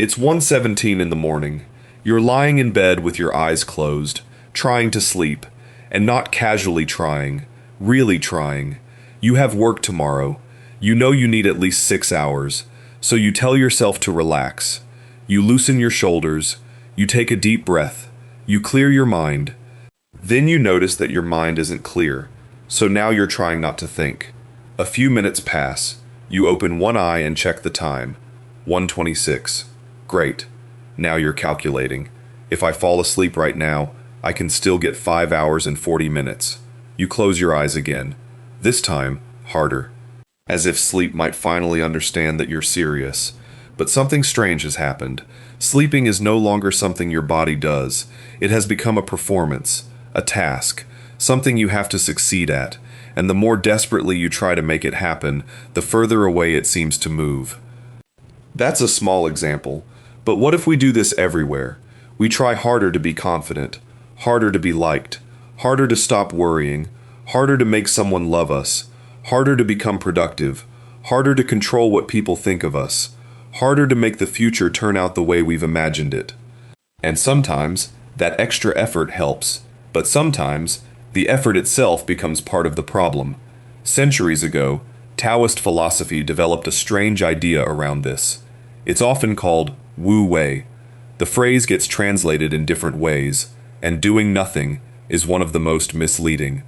It's 1:17 in the morning. You're lying in bed with your eyes closed, trying to sleep, and not casually trying, really trying. You have work tomorrow. You know you need at least 6 hours, so you tell yourself to relax. You loosen your shoulders, you take a deep breath, you clear your mind. Then you notice that your mind isn't clear, so now you're trying not to think. A few minutes pass. You open one eye and check the time. 1:26. Great. Now you're calculating. If I fall asleep right now, I can still get 5 hours and 40 minutes. You close your eyes again. This time, harder. As if sleep might finally understand that you're serious. But something strange has happened. Sleeping is no longer something your body does. It has become a performance, a task, something you have to succeed at. And the more desperately you try to make it happen, the further away it seems to move. That's a small example. But what if we do this everywhere? We try harder to be confident, harder to be liked, harder to stop worrying, harder to make someone love us, harder to become productive, harder to control what people think of us, harder to make the future turn out the way we've imagined it. And sometimes, that extra effort helps, but sometimes, the effort itself becomes part of the problem. Centuries ago, Taoist philosophy developed a strange idea around this. It's often called Wu Wei. The phrase gets translated in different ways, and doing nothing is one of the most misleading.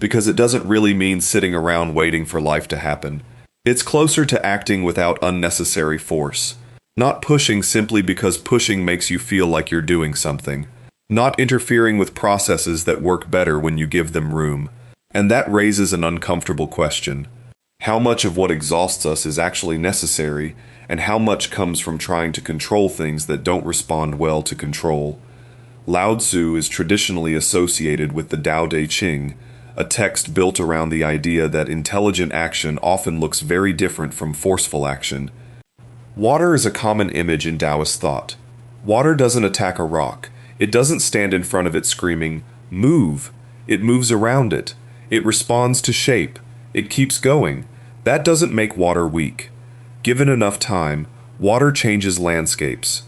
Because it doesn't really mean sitting around waiting for life to happen. It's closer to acting without unnecessary force. Not pushing simply because pushing makes you feel like you're doing something. Not interfering with processes that work better when you give them room. And that raises an uncomfortable question. How much of what exhausts us is actually necessary, and how much comes from trying to control things that don't respond well to control? Lao Tzu is traditionally associated with the Tao Te Ching, a text built around the idea that intelligent action often looks very different from forceful action. Water is a common image in Taoist thought. Water doesn't attack a rock. It doesn't stand in front of it screaming, "Move!" It moves around it. It responds to shape. It keeps going. That doesn't make water weak. Given enough time, water changes landscapes.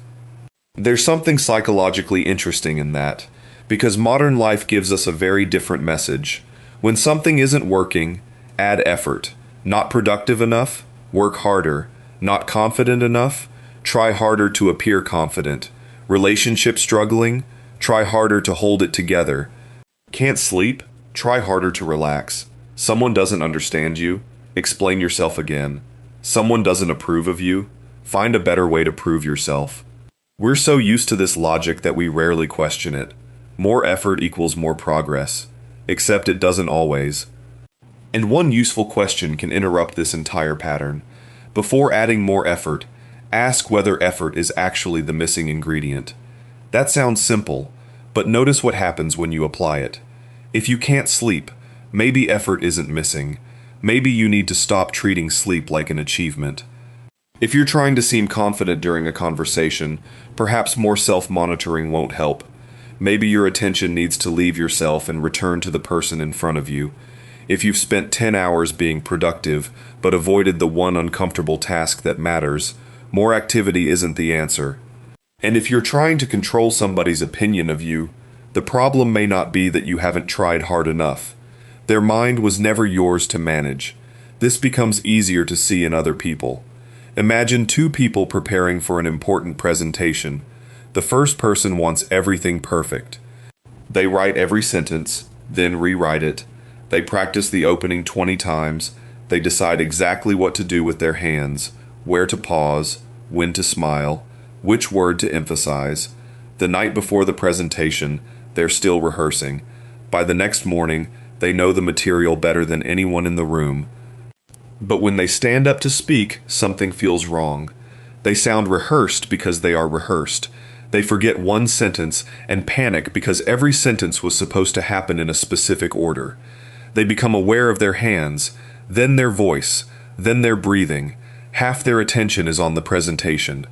There's something psychologically interesting in that, because modern life gives us a very different message. When something isn't working, add effort. Not productive enough? Work harder. Not confident enough? Try harder to appear confident. Relationship struggling? Try harder to hold it together. Can't sleep? Try harder to relax. Someone doesn't understand you? Explain yourself again. Someone doesn't approve of you? Find a better way to prove yourself. We're so used to this logic that we rarely question it. More effort equals more progress. Except it doesn't always. And one useful question can interrupt this entire pattern. Before adding more effort, ask whether effort is actually the missing ingredient. That sounds simple, but notice what happens when you apply it. If you can't sleep, maybe effort isn't missing. Maybe you need to stop treating sleep like an achievement. If you're trying to seem confident during a conversation, perhaps more self-monitoring won't help. Maybe your attention needs to leave yourself and return to the person in front of you. If you've spent 10 hours being productive, but avoided the one uncomfortable task that matters, more activity isn't the answer. And if you're trying to control somebody's opinion of you, the problem may not be that you haven't tried hard enough. Their mind was never yours to manage. This becomes easier to see in other people. Imagine two people preparing for an important presentation. The first person wants everything perfect. They write every sentence, then rewrite it. They practice the opening 20 times. They decide exactly what to do with their hands, where to pause, when to smile, which word to emphasize. The night before the presentation, they're still rehearsing. By the next morning, they know the material better than anyone in the room. But when they stand up to speak, something feels wrong. They sound rehearsed because they are rehearsed. They forget one sentence and panic because every sentence was supposed to happen in a specific order. They become aware of their hands, then their voice, then their breathing. Half their attention is on the presentation.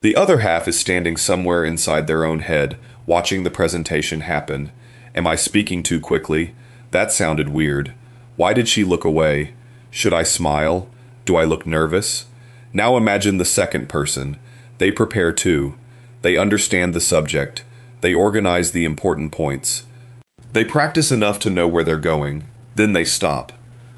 The other half is standing somewhere inside their own head, watching the presentation happen. Am I speaking too quickly? That sounded weird. Why did she look away? Should I smile? Do I look nervous? Now imagine the second person. They prepare too. They understand the subject. They organize the important points. They practice enough to know where they're going. Then they stop.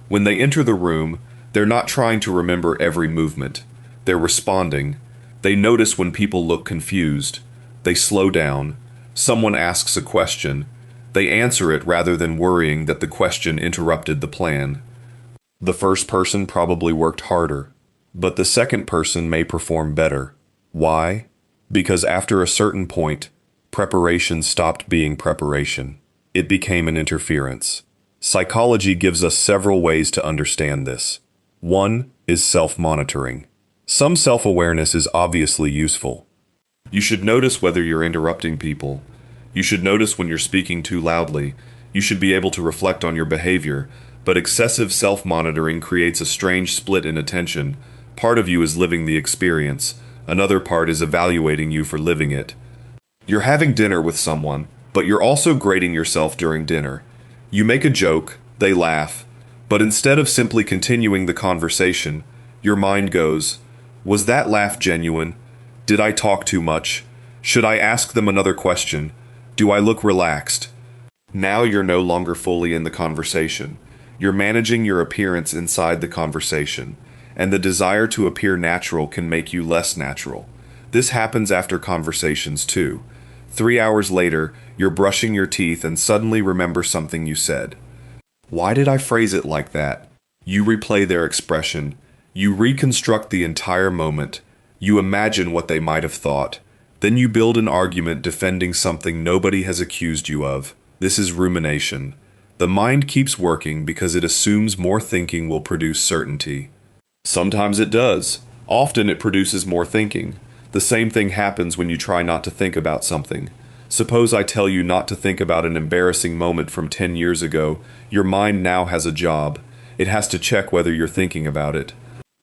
When they enter the room, they're not trying to remember every movement. They're responding. They notice when people look confused. They slow down. Someone asks a question. They answer it rather than worrying that the question interrupted the plan. The first person probably worked harder, but the second person may perform better. Why? Because after a certain point, preparation stopped being preparation. It became an interference. Psychology gives us several ways to understand this. One is self-monitoring. Some self-awareness is obviously useful. You should notice whether you're interrupting people. You should notice when you're speaking too loudly. You should be able to reflect on your behavior, but excessive self-monitoring creates a strange split in attention. Part of you is living the experience. Another part is evaluating you for living it. You're having dinner with someone, but you're also grading yourself during dinner. You make a joke, they laugh, but instead of simply continuing the conversation, your mind goes, "Was that laugh genuine? Did I talk too much? Should I ask them another question? Do I look relaxed?" Now you're no longer fully in the conversation. You're managing your appearance inside the conversation, and the desire to appear natural can make you less natural. This happens after conversations too. 3 hours later, you're brushing your teeth and suddenly remember something you said. Why did I phrase it like that? You replay their expression. You reconstruct the entire moment. You imagine what they might have thought. Then you build an argument defending something nobody has accused you of. This is rumination. The mind keeps working because it assumes more thinking will produce certainty. Sometimes it does. Often it produces more thinking. The same thing happens when you try not to think about something. Suppose I tell you not to think about an embarrassing moment from 10 years ago. Your mind now has a job. It has to check whether you're thinking about it,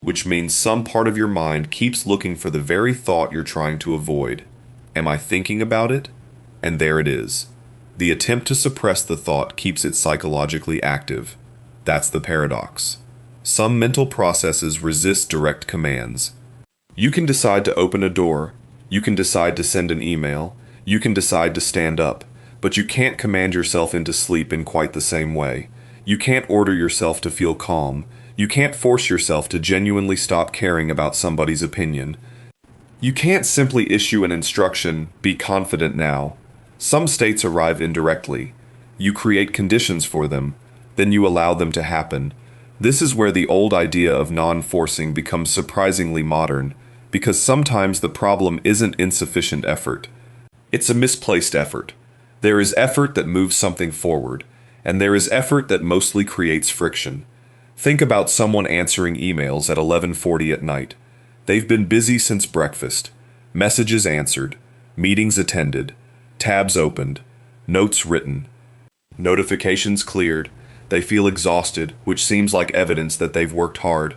which means some part of your mind keeps looking for the very thought you're trying to avoid. Am I thinking about it? And there it is. The attempt to suppress the thought keeps it psychologically active. That's the paradox. Some mental processes resist direct commands. You can decide to open a door. You can decide to send an email. You can decide to stand up. But you can't command yourself into sleep in quite the same way. You can't order yourself to feel calm. You can't force yourself to genuinely stop caring about somebody's opinion. You can't simply issue an instruction, "Be confident now." Some states arrive indirectly. You create conditions for them, then you allow them to happen. This is where the old idea of non-forcing becomes surprisingly modern, because sometimes the problem isn't insufficient effort. It's a misplaced effort. There is effort that moves something forward, and there is effort that mostly creates friction. Think about someone answering emails at 11:40 at night. They've been busy since breakfast. Messages answered, meetings attended, tabs opened, notes written, notifications cleared. They feel exhausted, which seems like evidence that they've worked hard.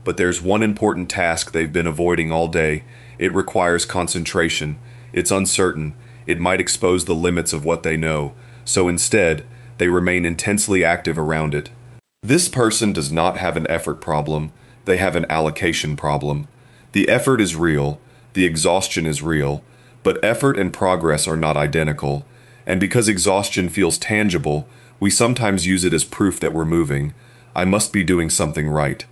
But there's one important task they've been avoiding all day. It requires concentration. It's uncertain. It might expose the limits of what they know. So instead, they remain intensely active around it. This person does not have an effort problem. They have an allocation problem. The effort is real. The exhaustion is real. But effort and progress are not identical. And because exhaustion feels tangible, we sometimes use it as proof that we're moving. I must be doing something right.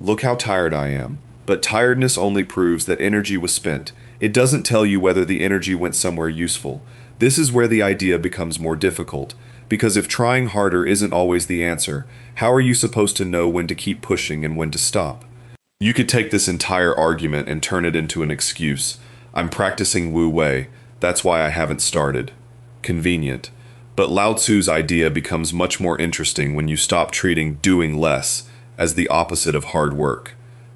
Look how tired I am. But tiredness only proves that energy was spent. It doesn't tell you whether the energy went somewhere useful. This is where the idea becomes more difficult. Because if trying harder isn't always the answer, how are you supposed to know when to keep pushing and when to stop? You could take this entire argument and turn it into an excuse. I'm practicing Wu Wei. That's why I haven't started. Convenient. But Lao Tzu's idea becomes much more interesting when you stop treating doing less as the opposite of hard work.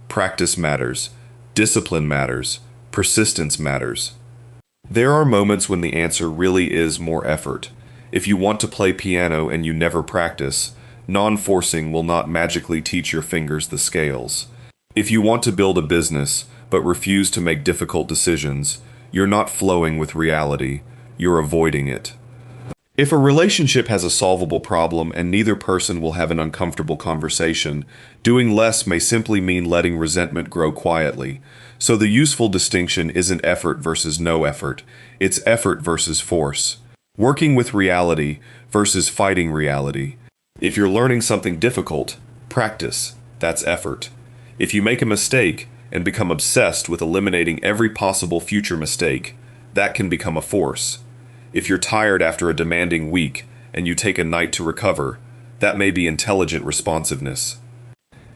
Practice matters. Discipline matters. Persistence matters. There are moments when the answer really is more effort. If you want to play piano and you never practice, non-forcing will not magically teach your fingers the scales. If you want to build a business but refuse to make difficult decisions, you're not flowing with reality, you're avoiding it. If a relationship has a solvable problem and neither person will have an uncomfortable conversation, doing less may simply mean letting resentment grow quietly. So the useful distinction isn't effort versus no effort, it's effort versus force. Working with reality versus fighting reality. If you're learning something difficult, practice. That's effort. If you make a mistake and become obsessed with eliminating every possible future mistake, that can become a force. If you're tired after a demanding week and you take a night to recover, that may be intelligent responsiveness.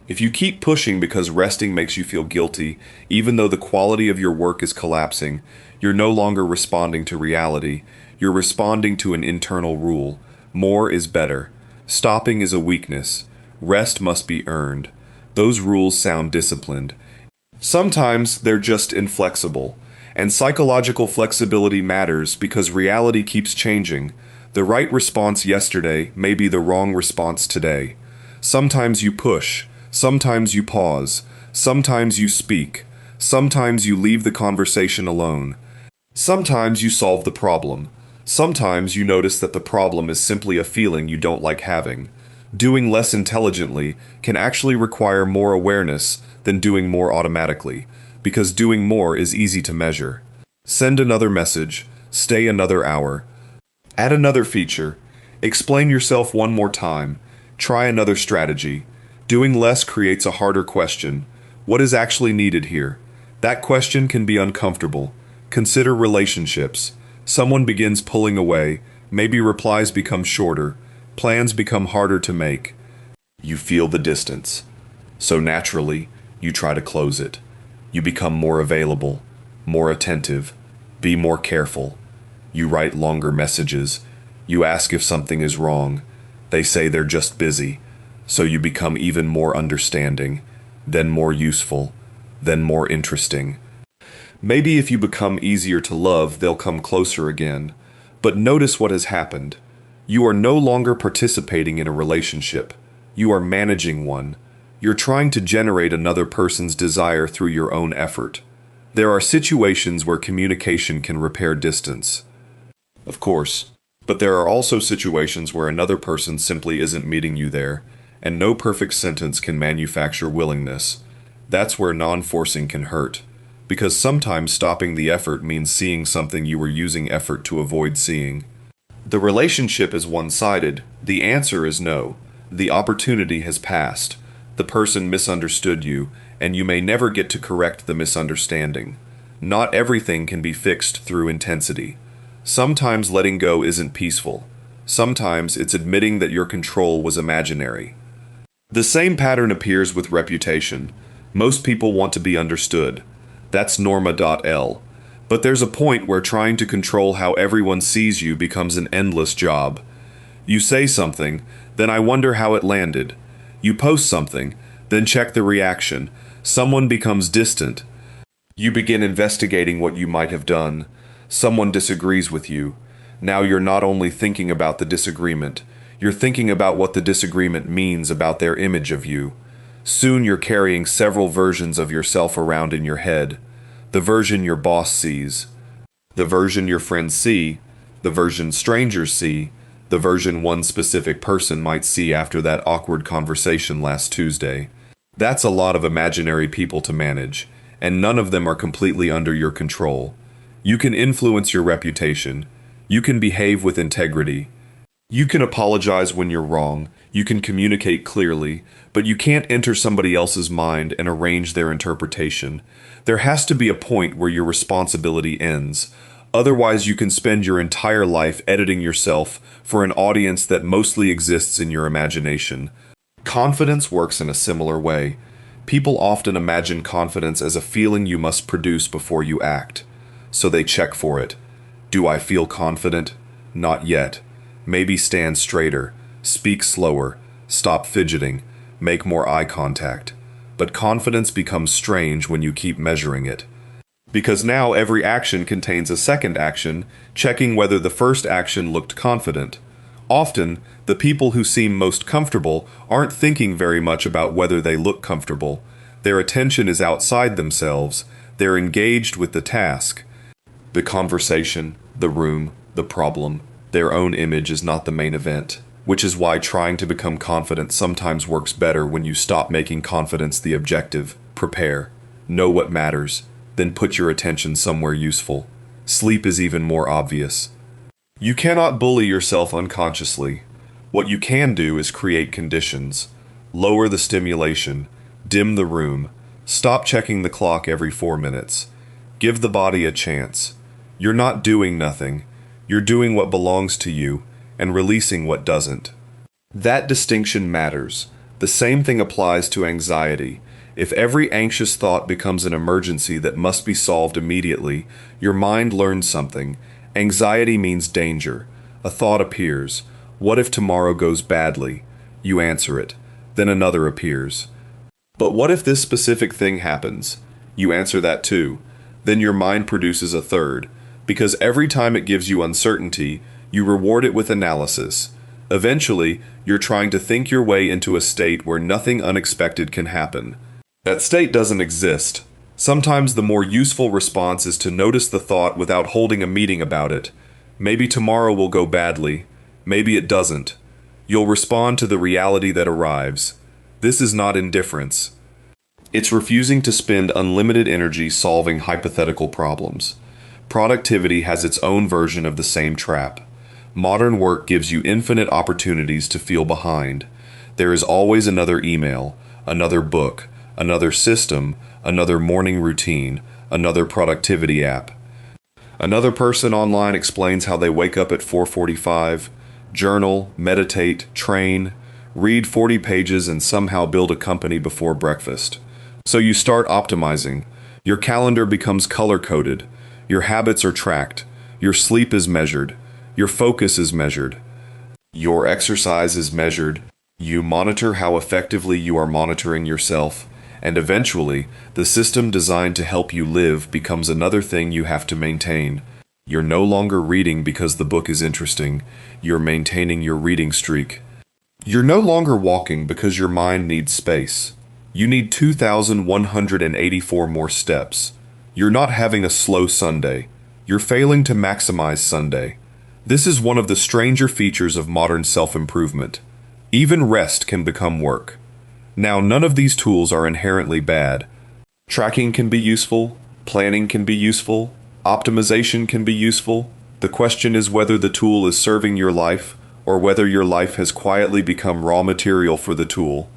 If you keep pushing because resting makes you feel guilty, even though the quality of your work is collapsing, you're no longer responding to reality. You're responding to an internal rule. More is better. Stopping is a weakness. Rest must be earned. Those rules sound disciplined. Sometimes they're just inflexible. And psychological flexibility matters because reality keeps changing. The right response yesterday may be the wrong response today. Sometimes you push. Sometimes you pause. Sometimes you speak. Sometimes you leave the conversation alone. Sometimes you solve the problem. Sometimes you notice that the problem is simply a feeling you don't like having. Doing less intelligently can actually require more awareness than doing more automatically, because doing more is easy to measure. Send another message. Stay another hour. Add another feature. Explain yourself one more time. Try another strategy. Doing less creates a harder question. What is actually needed here? That question can be uncomfortable. Consider relationships. Someone begins pulling away. Maybe replies become shorter. Plans become harder to make. You feel the distance. So naturally, you try to close it. You become more available, more attentive, be more careful. You write longer messages. You ask if something is wrong. They say they're just busy. So you become even more understanding, then more useful, then more interesting. Maybe if you become easier to love, they'll come closer again. But notice what has happened. You are no longer participating in a relationship. You are managing one. You're trying to generate another person's desire through your own effort. There are situations where communication can repair distance. Of course. But there are also situations where another person simply isn't meeting you there, and no perfect sentence can manufacture willingness. That's where non-forcing can hurt. Because sometimes stopping the effort means seeing something you were using effort to avoid seeing. The relationship is one-sided. The answer is no. The opportunity has passed. The person misunderstood you, and you may never get to correct the misunderstanding. Not everything can be fixed through intensity. Sometimes letting go isn't peaceful. Sometimes it's admitting that your control was imaginary. The same pattern appears with reputation. Most people want to be understood. That's norma.l. But there's a point where trying to control how everyone sees you becomes an endless job. You say something, then I wonder how it landed. You post something, then check the reaction. Someone becomes distant. You begin investigating what you might have done. Someone disagrees with you. Now you're not only thinking about the disagreement, you're thinking about what the disagreement means about their image of you. Soon you're carrying several versions of yourself around in your head. The version your boss sees, the version your friends see, the version strangers see, the version one specific person might see after that awkward conversation last Tuesday. That's a lot of imaginary people to manage, and none of them are completely under your control. You can influence your reputation. You can behave with integrity. You can apologize when you're wrong. You can communicate clearly, but you can't enter somebody else's mind and arrange their interpretation. There has to be a point where your responsibility ends. Otherwise, you can spend your entire life editing yourself for an audience that mostly exists in your imagination. Confidence works in a similar way. People often imagine confidence as a feeling you must produce before you act. So they check for it. Do I feel confident? Not yet. Maybe stand straighter, speak slower, stop fidgeting, make more eye contact. But confidence becomes strange when you keep measuring it. Because now every action contains a second action, checking whether the first action looked confident. Often, the people who seem most comfortable aren't thinking very much about whether they look comfortable. Their attention is outside themselves. They're engaged with the task. The conversation, the room, the problem. Their own image is not the main event, which is why trying to become confident sometimes works better when you stop making confidence the objective. Prepare. Know what matters. then put your attention somewhere useful. Sleep is even more obvious. You cannot bully yourself unconsciously. What you can do is create conditions. Lower the stimulation. Dim the room. Stop checking the clock every 4 minutes. Give the body a chance. You're not doing nothing. You're doing what belongs to you and releasing what doesn't. That distinction matters. The same thing applies to anxiety. If every anxious thought becomes an emergency that must be solved immediately, your mind learns something. Anxiety means danger. A thought appears. What if tomorrow goes badly? You answer it. Then another appears. But what if this specific thing happens? You answer that too. Then your mind produces a third. Because every time it gives you uncertainty, you reward it with analysis. Eventually, you're trying to think your way into a state where nothing unexpected can happen. That state doesn't exist. Sometimes the more useful response is to notice the thought without holding a meeting about it. Maybe tomorrow will go badly. Maybe it doesn't. You'll respond to the reality that arrives. This is not indifference. It's refusing to spend unlimited energy solving hypothetical problems. Productivity has its own version of the same trap. Modern work gives you infinite opportunities to feel behind. There is always another email, another book, another system, another morning routine, another productivity app. Another person online explains how they wake up at 4:45, journal, meditate, train, read 40 pages, and somehow build a company before breakfast. So you start optimizing. Your calendar becomes color-coded. Your habits are tracked. Your sleep is measured. Your focus is measured. Your exercise is measured. You monitor how effectively you are monitoring yourself. And eventually, the system designed to help you live becomes another thing you have to maintain. You're no longer reading because the book is interesting. You're maintaining your reading streak. You're no longer walking because your mind needs space. You need 2,184 more steps. You're not having a slow Sunday. You're failing to maximize Sunday. This is one of the stranger features of modern self-improvement. Even rest can become work. Now, none of these tools are inherently bad. Tracking can be useful, planning can be useful, optimization can be useful. The question is whether the tool is serving your life or whether your life has quietly become raw material for the tool.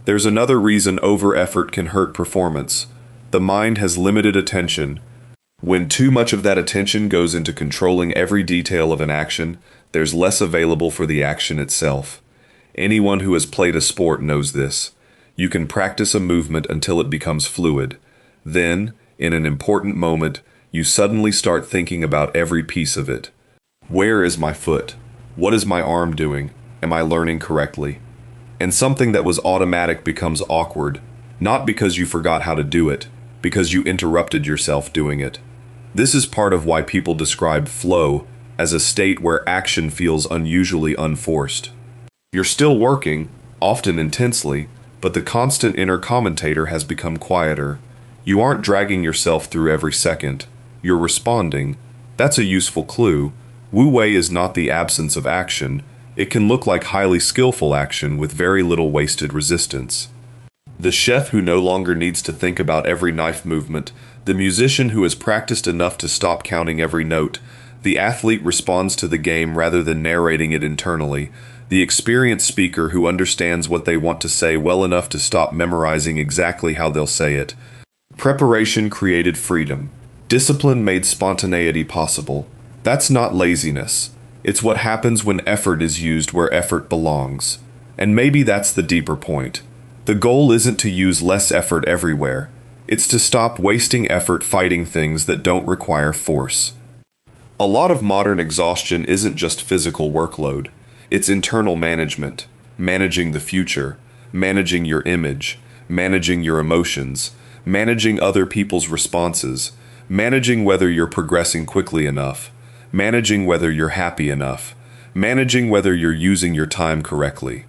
There's another reason over-effort can hurt performance. The mind has limited attention. When too much of that attention goes into controlling every detail of an action, there's less available for the action itself. Anyone who has played a sport knows this. You can practice a movement until it becomes fluid. Then, in an important moment, you suddenly start thinking about every piece of it. Where is my foot? What is my arm doing? Am I learning correctly? And something that was automatic becomes awkward, not because you forgot how to do it, because you interrupted yourself doing it. This is part of why people describe flow as a state where action feels unusually unforced. You're still working, often intensely, but the constant inner commentator has become quieter. You aren't dragging yourself through every second. You're responding. That's a useful clue. Wu Wei is not the absence of action. It can look like highly skillful action with very little wasted resistance. The chef who no longer needs to think about every knife movement, the musician who has practiced enough to stop counting every note, the athlete responds to the game rather than narrating it internally, the experienced speaker who understands what they want to say well enough to stop memorizing exactly how they'll say it. Preparation created freedom. Discipline made spontaneity possible. That's not laziness. It's what happens when effort is used where effort belongs. And maybe that's the deeper point. The goal isn't to use less effort everywhere. It's to stop wasting effort fighting things that don't require force. A lot of modern exhaustion isn't just physical workload. It's internal management, managing the future, managing your image, managing your emotions, managing other people's responses, managing whether you're progressing quickly enough, managing whether you're happy enough, managing whether you're using your time correctly,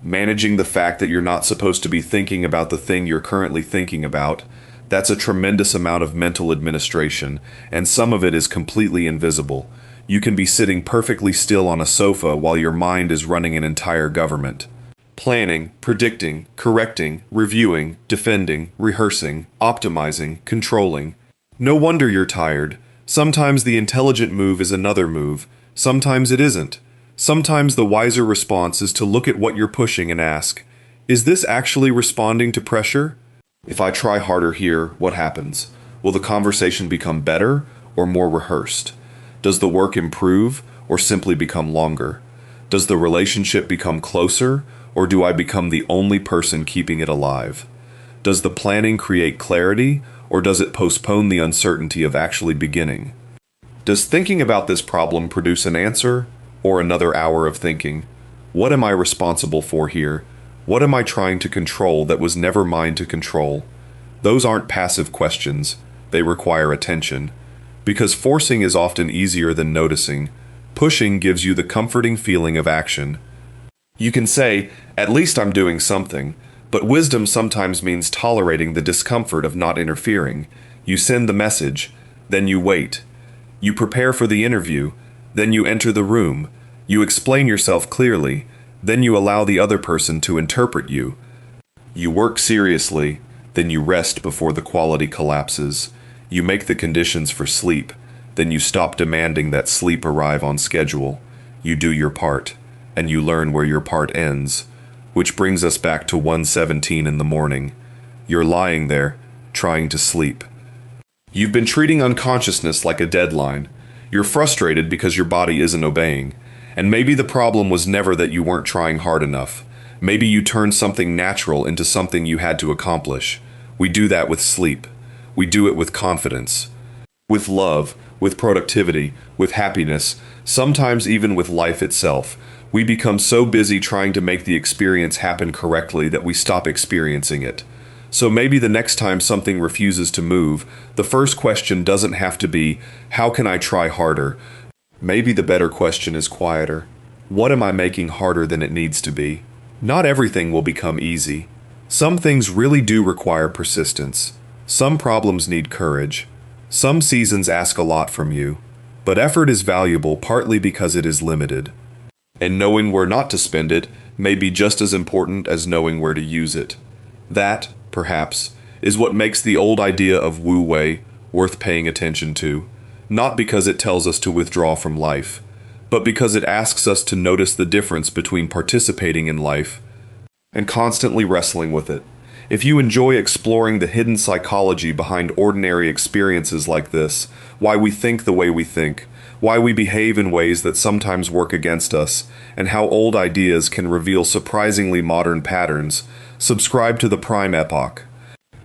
managing the fact that you're not supposed to be thinking about the thing you're currently thinking about. That's a tremendous amount of mental administration, and some of it is completely invisible. You can be sitting perfectly still on a sofa while your mind is running an entire government. Planning, predicting, correcting, reviewing, defending, rehearsing, optimizing, controlling. No wonder you're tired. Sometimes the intelligent move is another move. Sometimes it isn't. Sometimes the wiser response is to look at what you're pushing and ask, is this actually responding to pressure? If I try harder here, what happens? Will the conversation become better or more rehearsed? Does the work improve or simply become longer? Does the relationship become closer or do I become the only person keeping it alive? Does the planning create clarity or does it postpone the uncertainty of actually beginning? Does thinking about this problem produce an answer or another hour of thinking? What am I responsible for here? What am I trying to control that was never mine to control? Those aren't passive questions. They require attention. Because forcing is often easier than noticing. Pushing gives you the comforting feeling of action. You can say, at least I'm doing something, but wisdom sometimes means tolerating the discomfort of not interfering. You send the message, then you wait. You prepare for the interview, then you enter the room. You explain yourself clearly, then you allow the other person to interpret you. You work seriously, then you rest before the quality collapses. You make the conditions for sleep, then you stop demanding that sleep arrive on schedule. You do your part, and you learn where your part ends. Which brings us back to 1:17 in the morning. You're lying there, trying to sleep. You've been treating unconsciousness like a deadline. You're frustrated because your body isn't obeying. And maybe the problem was never that you weren't trying hard enough. Maybe you turned something natural into something you had to accomplish. We do that with sleep. We do it with confidence. With love, with productivity, with happiness, sometimes even with life itself. We become so busy trying to make the experience happen correctly that we stop experiencing it. So maybe the next time something refuses to move, the first question doesn't have to be, how can I try harder? Maybe the better question is quieter. What am I making harder than it needs to be? Not everything will become easy. Some things really do require persistence. Some problems need courage. Some seasons ask a lot from you. But effort is valuable partly because it is limited. And knowing where not to spend it may be just as important as knowing where to use it. That, perhaps, is what makes the old idea of Wu Wei worth paying attention to, not because it tells us to withdraw from life, but because it asks us to notice the difference between participating in life and constantly wrestling with it. If you enjoy exploring the hidden psychology behind ordinary experiences like this, why we think the way we think, why we behave in ways that sometimes work against us, and how old ideas can reveal surprisingly modern patterns, subscribe to the Prime Epoch.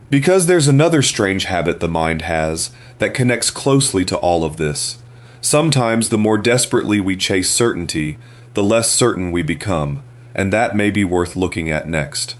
Because there's another strange habit the mind has that connects closely to all of this. Sometimes the more desperately we chase certainty, the less certain we become, and that may be worth looking at next.